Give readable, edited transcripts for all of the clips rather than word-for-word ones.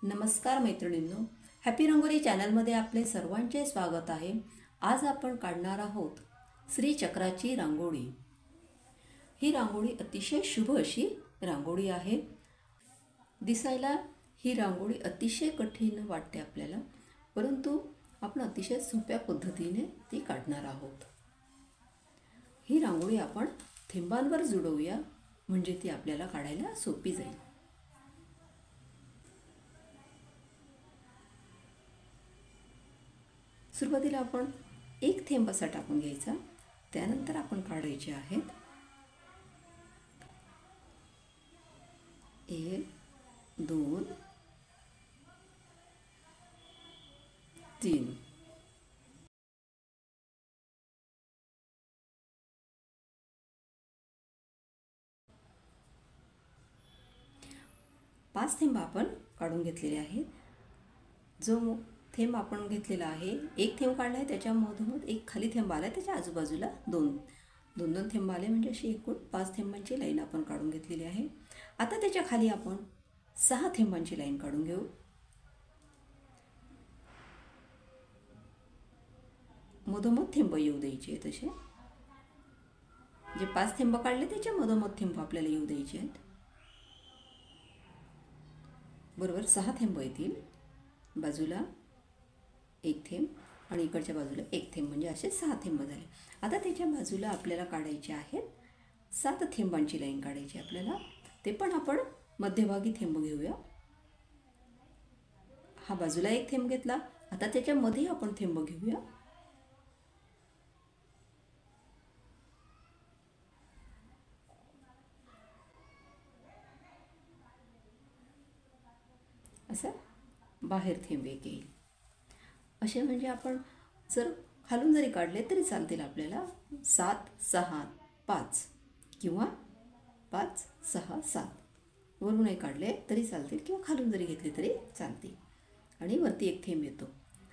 नमस्कार मैत्रिणींनो, हॅपी रंगोली चॅनलमध्ये आपले सर्वांचे स्वागत आहे. आज आपण काढणार आहोत श्रीचक्राची रांगोळी. ही रांगोळी अतिशय शुभ अशी रांगोळी आहे. दिसायला ही रांगोळी अतिशय कठीण वाटते आपल्याला, परंतु आपण अतिशय सोप्या पद्धतीने ती काढणार आहोत. ही रांगोळी आपण थेंबांवर जुळवूया, म्हणजे ती आपल्याला काढायला सोपी जाईल. सुरुवातीला आपण एक थेंब असा टाकून घ्यायचा, त्यानंतर आपण काढायचे आहेत 1 2 3. 5 थेंब आपण काढून घेतलेले आहेत. जो थेंब आपण घेतलेला आहे, एक थेंब काढला आहे, त्याच्यामधून एक खाली थेंब आला आहे, त्याच्या आजूबाजूला दोन थेंब आले, म्हणजे अशी एकूण 5 थेंबांची लाईन आपण काढून घेतलेली आहे. आता त्याच्या खाली आपण 6 थेंबांची लाईन काढून घेऊ. मधोमध थेंब येऊ द्यायचे आहेत. असे जे 5 थेंब काढले त्याच्या मधोमध थेंब आपल्याला येऊ द्यायचे आहेत. बरोबर 6 थेंब येतील. बाजूला एक थेंब आणि इकडच्या बाजूला एक थेंब, म्हणजे असे 6 थेंब झाले. आता त्याच्या बाजूला आपल्याला काढायचे आहेत 7 थेंबांची लाईन काढायची आपल्याला. ते पण आपण मध्यभागी थेंब घेऊया. हा बाजूला एक थेंब घेतला, आता त्याच्यामध्ये आपण थेंब घेऊया. असं बाहेर थेंब एक येईल. असे म्हणजे आपण जर खालून जरी काढले तरी चालतील आपल्याला. 7 6 5 किंवा 5 6 7 वरूनही काढले तरी चालतील, किंवा खालून जरी घेतले तरी चालतील. आणि वरती एक थेंब येतो.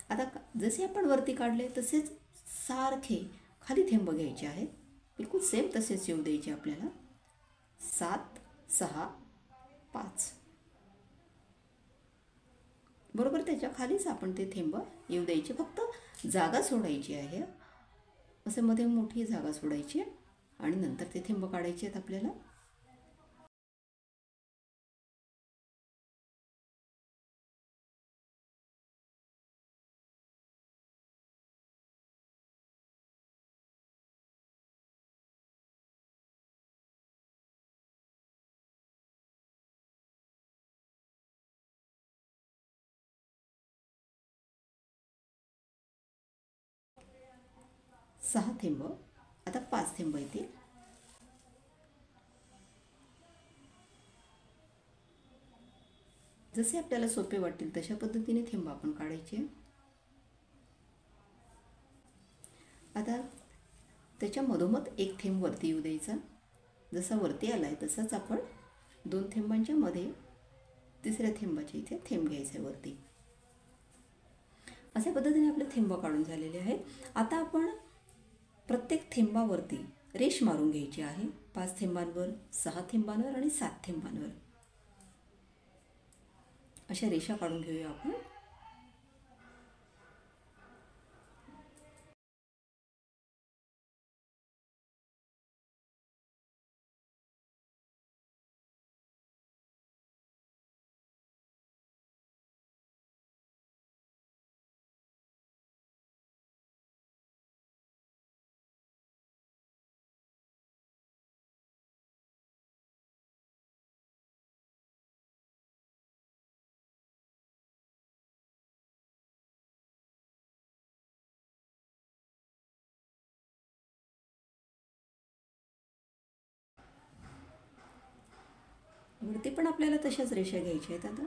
आता जसे आपण वरती काढले तसेच सारखे खाली थेंब घ्यायचे आहेत. बिलकुल सेम तसेच येऊ द्यायचे आपल्याला. 7 6 5 बरोबर त्याच्या खालीच आपण ते थेंब येऊ द्यायचे. फक्त जागा सोडायची आहे. असं मध्ये मोठी जागा सोडायची आणि नंतर ते थेंब काढायचे आहेत आपल्याला. सहा थेंब, आता 5 थेंब येतील. जसे आपल्याला सोपे वाटतील तशा पद्धतीने थेंब आपण काढायचे. आता त्याच्या मधोमध एक थेंब वरती येऊ द्यायचा. जसा वरती आला आहे तसाच आपण 2 थेंबांच्या मध्ये तिसऱ्या थेंबाच्या इथे थेंब घ्यायचा वरती. अशा पद्धतीने आपले थेंब काढून झालेले आहेत. आता आपण प्रत्येक थेंबावरती रेष मारून घ्यायची आहे. 5 थेंबांवर, 6 थेंबांवर आणि 7 थेंबांवर अशा रेषा काढून घेऊया आपण. वरती पण आपल्याला तशाच रेषा घ्यायच्या आहेत. आता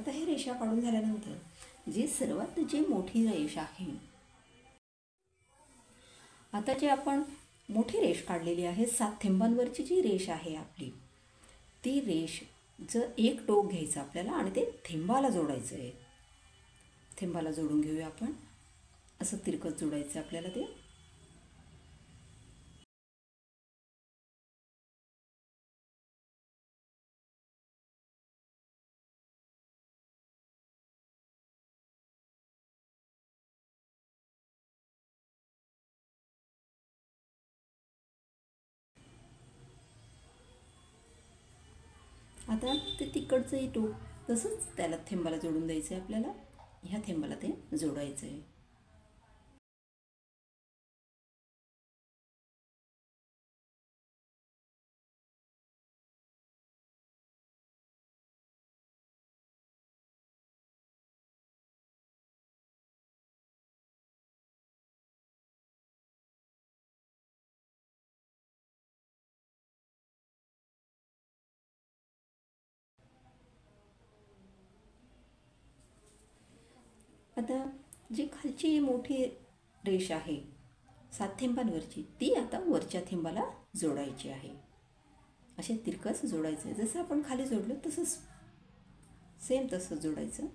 आता हे रेषा काढून झाल्यानंतर जी मोठी रेष आहे, आता जे आपण मोठी रेष काढलेली आहे 7 थेंबांवरची जी रेष आहे आपली, ती रेष जर एक टोक घ्यायचं आपल्याला आणि ते थेंबाला जोडायचं आहे. थेंबाला जोडून घेऊया आपण. असं तिरकत जोडायचं आपल्याला ते. आता ते तिकडचंही टोक तसंच त्याला थेंबाला जोडून द्यायचं आहे आपल्याला. ह्या थेंबाला ते जोडायचं आहे. आता जी खालची मोठी रेष आहे 7 थेंबांवरची, ती आता वरच्या थेंबाला जोडायची आहे. असे तिरकस जोडायचं आहे. जसं आपण खाली जोडलं तसंच सेम तसं जोडायचं.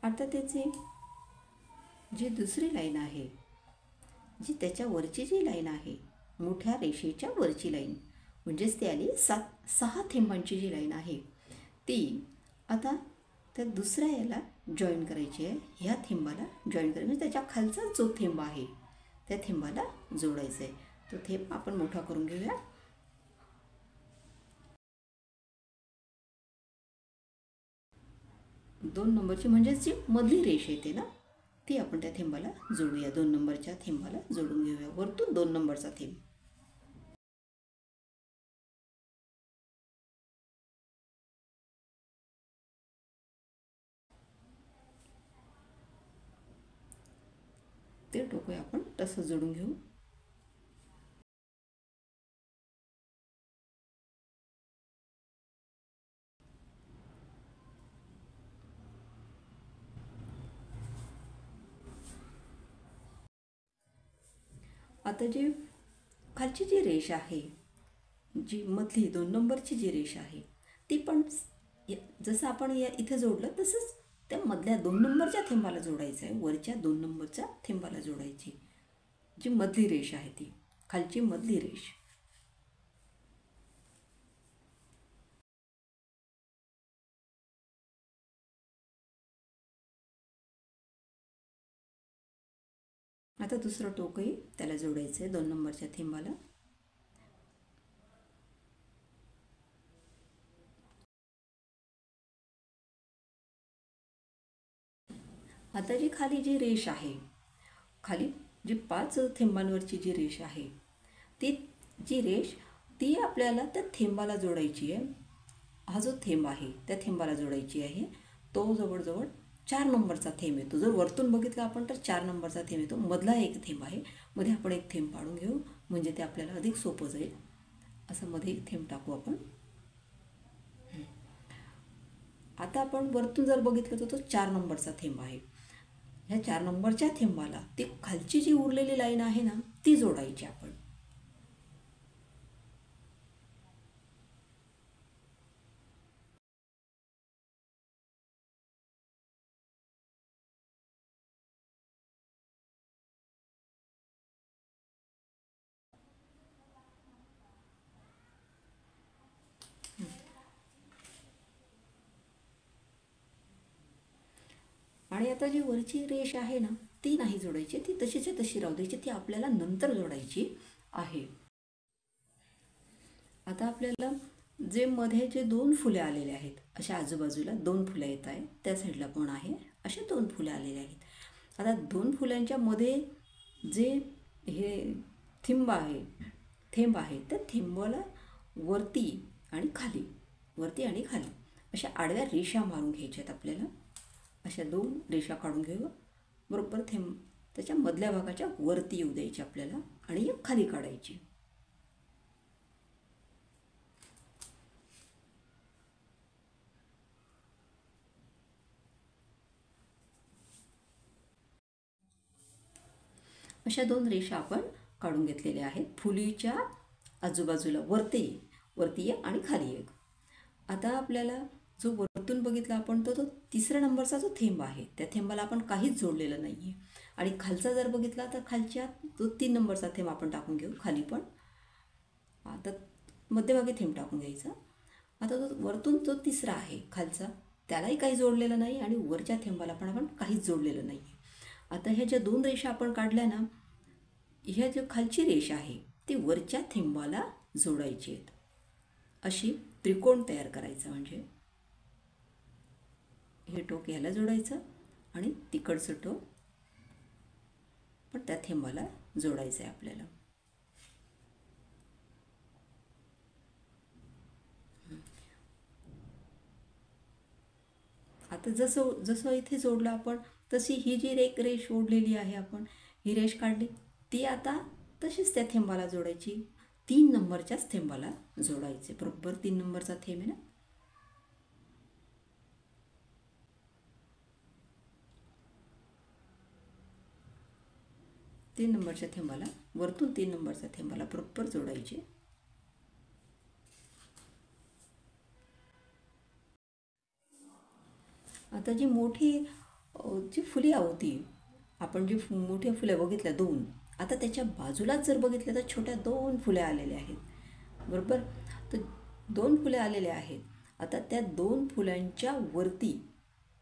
आता त्याची जी दुसरी लाईन आहे, जी त्याच्या वरची जी लाईन आहे, मोठ्या रेषेच्या वरची लाईन, म्हणजेच ती आली 6 थेंबांची जी लाईन आहे, ती आता त्या दुसऱ्या याला जॉईन करायची आहे. ह्या थेंबाला जॉईन करायची, म्हणजे त्याच्या खालचा जो थेंब आहे त्या थेंबाला जोडायचं आहे. तो थेंब आपण मोठा करून घेऊया. दोन नंबरची म्हणजेच जी मधली रेष येते ना, ती आपण त्या थेंबाला जोडूया. 2 नंबरच्या थेंबाला जोडून घेऊया. वरतून 2 नंबरचा थेंब. ते टोकूया आपण तसं जोडून घेऊ. आता जी खालची जी रेष आहे, जी मधली 2 नंबरची जी रेष आहे, ती पण जसं आपण इथे जोडलं तसंच त्या मधल्या 2 नंबरच्या थेंबाला जोडायचं आहे. वरच्या 2 नंबरच्या थेंबाला जोडायची जी मधली रेष आहे, ती खालची मधली रेष. आता दुसरं टोकही त्याला जोडायचं आहे 2 नंबरच्या थेंबाला. आता जी रेष आहे, खाली जी 5 थेंबांवरची जी रेष आहे, ती आपल्याला त्या थेंबाला जोडायची आहे. हा जो थेंब आहे त्या थेंबाला जोडायची आहे. तो जवळजवळ 4 नंबरचा थेंब येतो. जर वरतून बघितलं आपण तर 4 नंबरचा थेंब येतो. मधला एक थेंब आहे. मध्ये आपण एक थेंब पाडून घेऊ, म्हणजे ते आपल्याला अधिक सोपं जाईल. असं मध्ये एक थेंब टाकू आपण. आता आपण वरतून जर बघितलं तर तो 4 नंबरचा थेंब आहे. ह्या 4 नंबरच्या थेंबाला ती खालची जी उरलेली लाईन आहे ना, ती जोडायची आपण. आणि आता जी वरची रेष आहे ना, ती नाही जोडायची. ती तशीच्या तशी राहू द्यायची. ती आपल्याला नंतर जोडायची आहे. आता आपल्याला जे मध्ये जे दोन फुले आलेले आहेत, अशा आजूबाजूला दोन फुलं येत आहेत, त्या साईडला पण आहे, असे दोन फुले आलेले आहेत. आता दोन फुलांच्या मध्ये जे हे थेंब आहे त्या थेंबाला वरती आणि खाली, वरती आणि खाली अशा आडव्या रेषा मारून घ्यायच्या आहेत आपल्याला. अशा दोन रेषा काढून घेऊ. बरोबर थेंब त्याच्या मधल्या भागाच्या वरती येऊ द्यायची आपल्याला आणि एक खाली काढायची. अशा दोन रेषा आपण काढून घेतलेल्या आहेत. फुलीच्या आजूबाजूला वरती एक आणि खाली एक. आता आपल्याला जो वरतून बघितला आपण तो तिसऱ्या नंबरचा जो थेंब आहे, त्या थेंबाला आपण काहीच जोडलेलं नाही आहे. आणि खालचा जर बघितला तर खालच्या जो 3 नंबरचा थेंब आपण टाकून घेऊ खाली पण. आता मध्यभागी थेंब टाकून घ्यायचा. आता जो वरतून जो तिसरा आहे खालचा, त्यालाही काही जोडलेलं नाही आणि वरच्या थेंबाला पण आपण काहीच जोडलेलं नाही आहे. आता ह्या ज्या दोन रेषा आपण काढल्या ना, ह्या जी खालची रेषा आहे ती वरच्या थेंबाला जोडायची आहेत. अशी त्रिकोण तयार करायचा. म्हणजे हे टोक ह्याला जोडायचं आणि तिकडचं टोक पण त्या थेंबाला जोडायचं आहे आपल्याला. आता जसं जसं इथे जोडलं आपण, तशी ही जी एक रेष ओढलेली आहे आपण, ही रेष काढली, ती आता तशीच त्या थेंबाला जोडायची. 3 नंबरच्याच थेंबाला जोडायचे. बरोबर 3 नंबरचा थेंब आहे ना, 3 नंबरच्या थेंबाला, वरतून 3 नंबरच्या थेंबाला बरोबर जोडायचे. आता जी मोठी जी फुले होती, आपण जी मोठ्या फुल्या बघितल्या दोन, आता त्याच्या बाजूलाच जर बघितल्या तर छोट्या दोन फुल्या आलेल्या आहेत. बरोबर. तर दोन फुले आलेले आहेत. आता त्या दोन फुलांच्या वरती,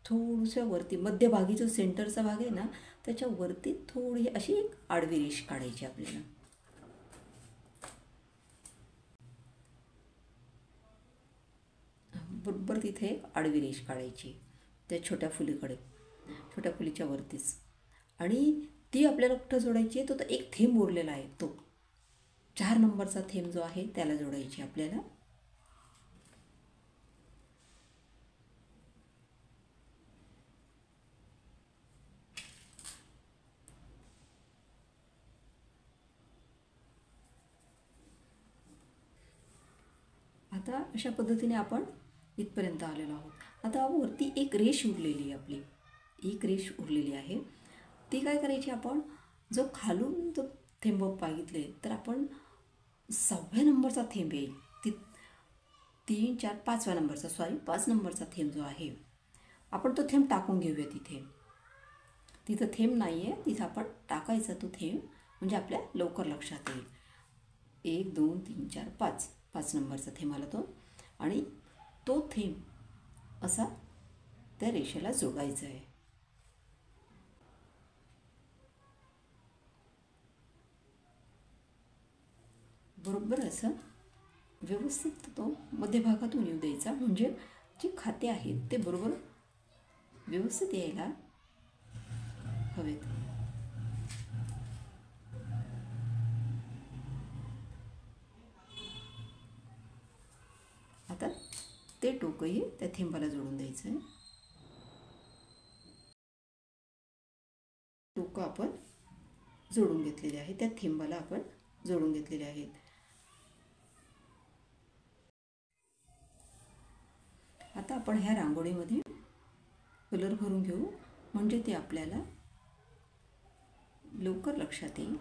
थोडंसं वरती मध्यभागी जो सेंटरचा भाग आहे ना, त्याच्या वरती थोडी अशी एक आडवी रेष काढायची आपल्याला. बरोबर तिथे एक आडवी रेष काढायची त्या छोट्या फुलीकडे, छोट्या फुलीच्या वरतीच. आणि ती आपल्याला कुठं जोडायची आहे, तो एक थेंब उरलेला आहे, तो 4 नंबरचा थेंब जो आहे त्याला जोडायची आपल्याला. आता अशा पद्धतीने आपण इथपर्यंत आलेलो आहोत. आता वरती एक रेष उरलेली आहे आपली, एक रेष उरलेली आहे. ती काय करायची आपण, जो खालून जो थेंब बघितले तर आपण 6व्या नंबरचा थेंब येईल, ती 3, 4, 5व्या नंबरचा, 5 नंबरचा थेंब जो आहे, आपण तो थेंब टाकून घेऊया तिथे. तिथं थेंब नाही आहे, तिथं आपण टाकायचा तो थेंब, म्हणजे आपल्या लवकर लक्षात येईल. 1, 2, 3, 4, 5 नंबरचा थेंब आला तो. आणि तो थेंब असा त्या रेषेला जोडायचा आहे. बरोबर असं व्यवस्थित तो मध्यभागातून येऊ द्यायचा, म्हणजे जे खाते आहेत ते बरोबर व्यवस्थित यायला हवेत. आता ते टोकही त्या थेंबाला जोडून द्यायचं आहे. टोकं आपण जोडून घेतलेले आहे, त्या थेंबाला आपण जोडून घेतलेले आहेत. आता आपण ह्या रांगोळीमध्ये कलर भरून घेऊ, म्हणजे ते आपल्याला लवकर लक्षात येईल.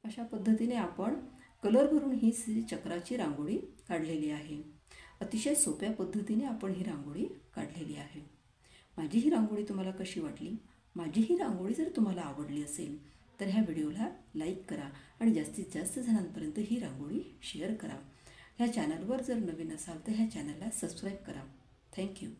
अशा पद्धतीने आपण कलर भरून ही चक्राची रांगोळी काढलेली आहे. अतिशय सोप्या पद्धतीने आपण ही रांगोळी काढलेली आहे. माझी ही रांगोळी तुम्हाला कशी वाटली? माझी ही रांगोळी जर तुम्हाला आवडली असेल तर ह्या व्हिडिओला लाईक करा आणि जास्तीत जास्त जणांपर्यंत ही रांगोळी शेअर करा. ह्या चॅनलवर जर नवीन असाल तर ह्या चॅनलला सबस्क्राईब करा. थँक्यू.